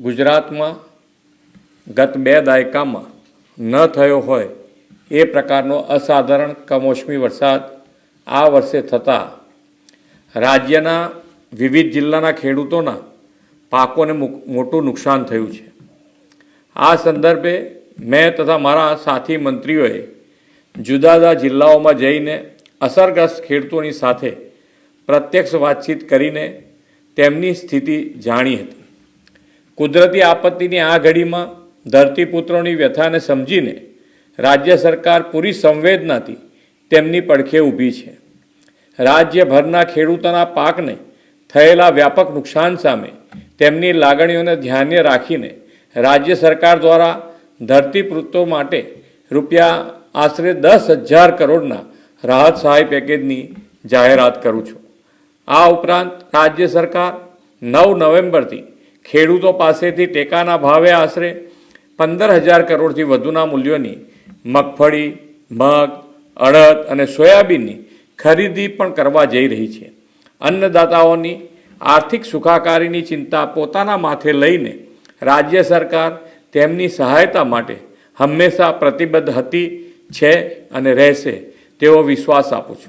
ગુજરાતમાં ગત 2 દાયકામાં ન થયો હોય એ પ્રકારનો અસાધારણ કમોસમી વરસાદ આ વર્ષે થતાં રાજ્યના વિવિધ જિલ્લાના ખેડૂતોના પાકોને મોટું નુકસાન થયું છે। આ સંદર્ભે મેં તથા મારા સાથી મંત્રીઓએ જુદા જુદા જિલ્લાઓમાં જઈને અસરગ્રસ્ત ખેડૂતોની સાથે પ્રત્યક્ષ વાતચીત કરીને તેમની સ્થિતિ જાણી હતી। કુદરતી આપત્તિની આ ઘડીમાં ધરતીપુત્રોની વ્યથાને સમજીને રાજ્ય સરકાર પૂરી સંવેદનાથી તેમની પડખે ઊભી છે। રાજ્યભરના ખેડૂતોના પાકને થયેલા વ્યાપક નુકસાન સામે તેમની લાગણીઓને ધ્યાને રાખીને રાજ્ય સરકાર દ્વારા ધરતીપુત્રો માટે આશરે 10,000 કરોડના રાહત સહાય પેકેજની જાહેરાત કરું છું। આ ઉપરાંત રાજ્ય સરકાર 9 નવેમ્બરથી ખેડૂતો પાસેથી ટેકાના ભાવે આશરે 15,000 કરોડથી વધુના મૂલ્યોની મગફળી, મગ, અડદ અને સોયાબીનની ખરીદી પણ કરવા જઈ રહી છે। અન્નદાતાઓની આર્થિક સુખાકારીની ચિંતા પોતાના માથે લઈને રાજ્ય સરકાર તેમની સહાયતા માટે હંમેશા પ્રતિબદ્ધ હતી, છે અને રહેશે તેવો વિશ્વાસ આપું છું।